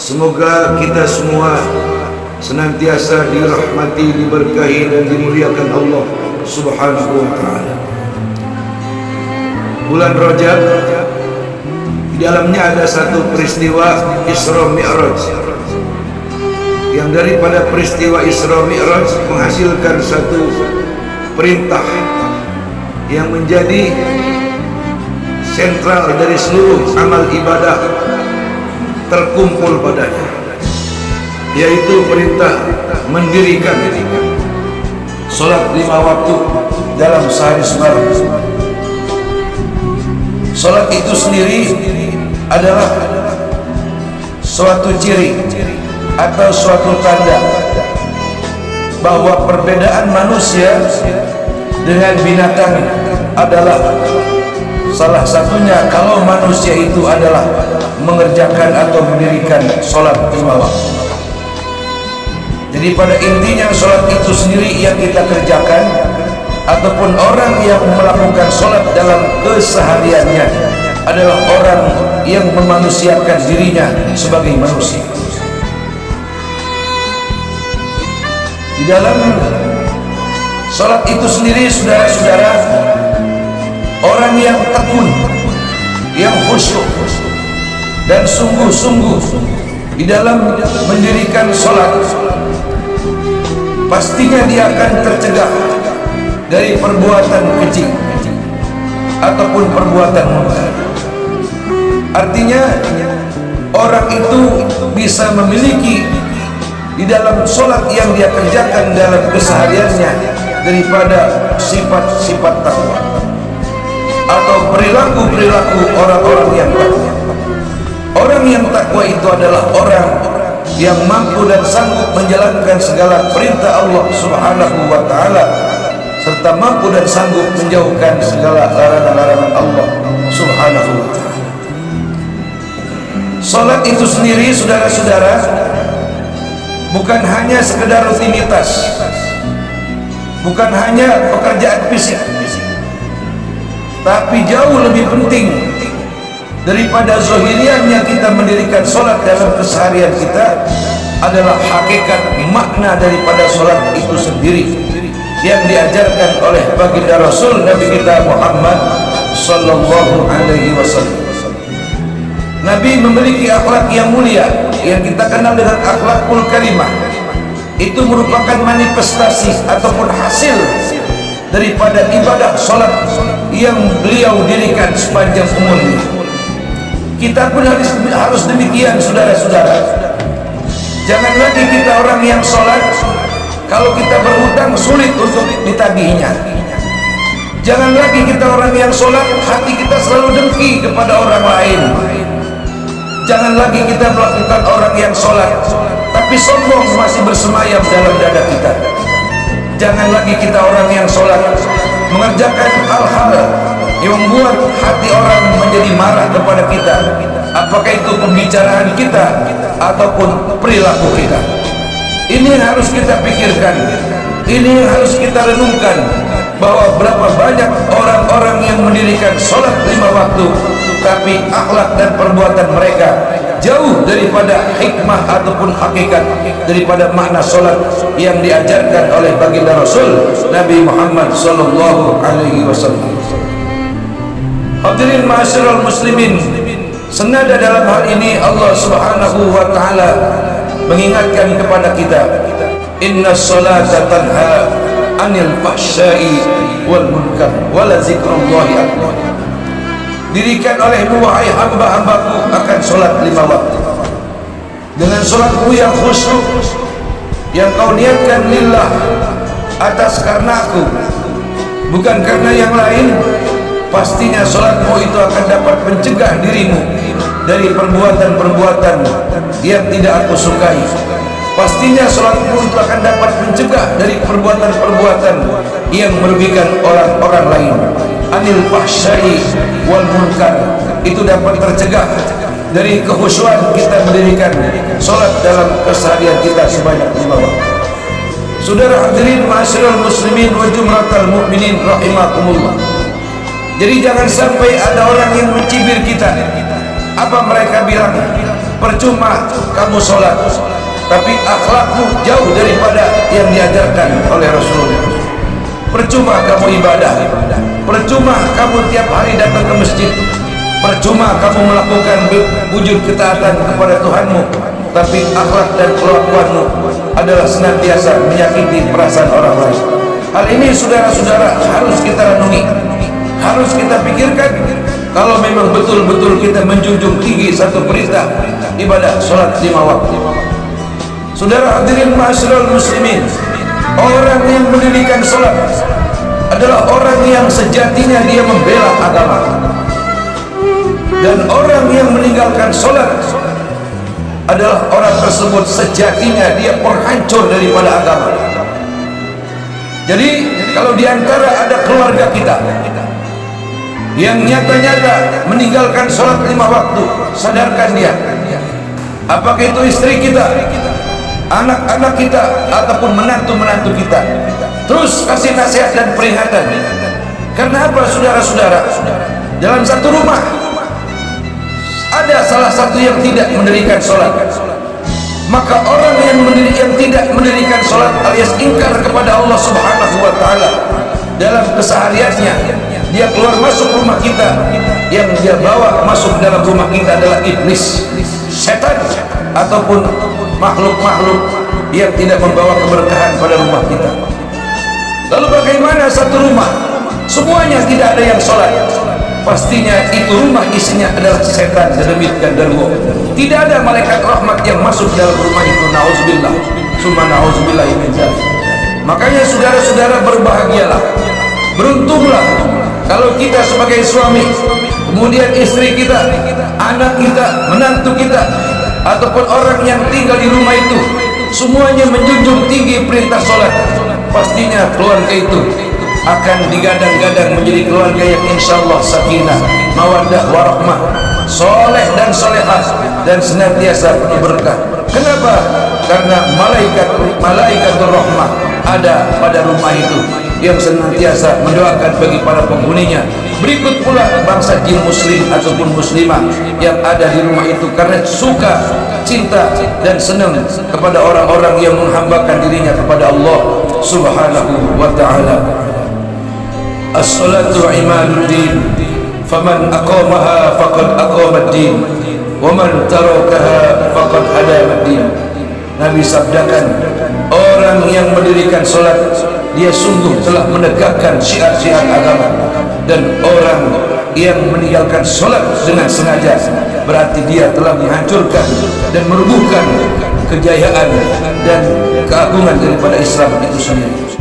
Semoga kita semua senantiasa dirahmati, diberkahi dan dimuliakan Allah Subhanahu wa taala. Bulan Rajab, di dalamnya ada satu peristiwa Isra Mi'raj, yang daripada peristiwa Isra Mi'raj menghasilkan satu perintah yang menjadi sentral dari seluruh amal ibadah terkumpul padanya, yaitu perintah mendirikan solat 5 waktu dalam sehari semalam. Solat itu sendiri adalah suatu ciri atau suatu tanda bahwa perbedaan manusia dengan binatang adalah salah satunya kalau manusia itu adalah mengerjakan atau mendirikan sholat 5 waktu. Jadi pada intinya sholat itu sendiri yang kita kerjakan, ataupun orang yang melakukan sholat dalam kesehariannya adalah orang yang memanusiakan dirinya sebagai manusia. Di dalam sholat itu sendiri, saudara-saudara, orang yang tekun, yang khusyuk dan sungguh-sungguh di dalam mendirikan sholat, pastinya dia akan tercegah dari perbuatan keji ataupun perbuatan munkar. Artinya orang itu bisa memiliki di dalam sholat yang dia kerjakan dalam kesehariannya daripada sifat-sifat takwa atau perilaku-perilaku orang-orang yang takwa. Orang yang takwa itu adalah orang yang mampu dan sanggup menjalankan segala perintah Allah Subhanahu wa taala, serta mampu dan sanggup menjauhkan segala larangan-larangan Allah Subhanahu wa taala. Salat itu sendiri, saudara-saudara, bukan hanya sekedar rutinitas, bukan hanya pekerjaan fisik, tapi jauh lebih penting daripada zahiriannya kita mendirikan solat dalam keseharian kita adalah hakikat makna daripada solat itu sendiri yang diajarkan oleh baginda Rasul Nabi kita Muhammad sallallahu alaihi wasallam. Nabi memiliki akhlak yang mulia yang kita kenal dengan akhlakul karimah. Itu merupakan manifestasi ataupun hasil daripada ibadah solat yang beliau dirikan sepanjang umurnya. Kita pun harus demikian, saudara-saudara. Jangan lagi kita orang yang sholat, kalau kita berhutang sulit untuk ditagihnya. Jangan lagi kita orang yang sholat, hati kita selalu dengki kepada orang lain. Jangan lagi kita melakukan orang yang sholat, tapi sombong masih bersemayam dalam dada kita. Jangan lagi kita orang yang sholat mengerjakan hal-hal yang membuat hati orang menjadi marah kepada kita, apakah itu pembicaraan kita ataupun perilaku kita. Ini yang harus kita pikirkan, ini yang harus kita renungkan, bahwa berapa banyak orang-orang yang mendirikan sholat 5 waktu, tapi akhlak dan perbuatan mereka jauh daripada hikmah ataupun hakikat daripada makna sholat yang diajarkan oleh baginda Rasul Nabi Muhammad sallallahu alaihi wasallam. Hadirin ma'asyiral muslimin, senada dalam hal ini Allah Subhanahu wa taala mengingatkan kepada kita, innas salata tanha 'anil fahsya'i wal munkar wa la zikrullahi akbar. Dirikan olehmu wahai hamba-hambaku akan salat 5 waktu. Dengan salatmu yang khusyuk yang kau niatkan lillah, atas karena aku, bukan karena yang lain, pastinya salatmu itu akan dapat mencegah dirimu dari perbuatan-perbuatan yang tidak aku sukai. Pastinya salatmu itu akan dapat mencegah dari perbuatan-perbuatan yang merugikan orang-orang lain. Anil fahsyai wal munkar, itu dapat tercegah dari kekhusyuan kita mendirikan salat dalam keseharian kita sebanyak 5 waktu. Saudara hadirin ma'asyiral muslimin wa jumlatal mu'minin rahimakumullah. Jadi jangan sampai ada orang yang mencibir kita. Apa mereka bilang? percuma kamu sholat tapi akhlakmu jauh daripada yang diajarkan oleh Rasulullah. Percuma kamu ibadah, percuma kamu tiap hari datang ke masjid, percuma kamu melakukan wujud ketaatan kepada Tuhanmu, tapi akhlak dan kelakuanmu adalah senantiasa menyakiti perasaan orang lain. Hal ini saudara-saudara harus kita renungi, harus kita pikirkan. Kalau memang betul-betul kita menjunjung tinggi satu perintah ibadah sholat 5 waktu. Saudara hadirin ma'asyiral muslimin, orang yang mendirikan sholat adalah orang yang sejatinya dia membela agama, dan orang yang meninggalkan sholat adalah orang tersebut sejatinya dia penghancur daripada agama. Jadi kalau diantara ada keluarga kita yang nyata-nyata meninggalkan sholat 5 waktu, sadarkan dia, apakah itu istri kita, anak-anak kita, ataupun menantu-menantu kita, terus kasih nasihat dan peringatan. Karena apa saudara-saudara? Dalam satu rumah ada salah satu yang tidak mendirikan sholat, maka orang yang tidak mendirikan sholat alias ingkar kepada Allah Subhanahu wa ta'ala dalam kesehariannya, dia keluar masuk rumah kita, yang dia bawa masuk dalam rumah kita adalah iblis, setan, ataupun makhluk-makhluk yang tidak membawa keberkahan pada rumah kita. Lalu bagaimana satu rumah semuanya tidak ada yang sholat? Pastinya itu rumah isinya adalah setan, demikian darwo. Tidak ada malaikat rahmat yang masuk dalam rumah itu. Nauzubillah, summa nauzubillah min dzalik. Makanya saudara-saudara berbahagialah, beruntunglah kalau kita sebagai suami, kemudian istri kita, anak kita, menantu kita, ataupun orang yang tinggal di rumah itu semuanya menjunjung tinggi perintah sholat. Pastinya keluarga itu akan digadang-gadang menjadi keluarga yang insyaallah sakinah, mawaddah, warahmah, soleh dan solehah, dan senantiasa penuh berkah. Kenapa? Karena malaikatur rahmah ada pada rumah itu yang senantiasa mendoakan bagi para penghuninya. Berikut pula bangsa jin muslim ataupun muslimah yang ada di rumah itu karena suka, cinta dan senang kepada orang-orang yang menghambakan dirinya kepada Allah Subhanahu wa ta'ala. As-salatu imaduddin, faman aqamaha faqad aqamaddin, wa man tarakaha faqad hadamaddin. Nabi sabdakan, orang yang mendirikan salat dia sungguh telah menegakkan syiar-syiar agama, dan orang yang meninggalkan salat dengan sengaja berarti dia telah menghancurkan dan merubuhkan kejayaan dan keagungan daripada Islam itu sendiri.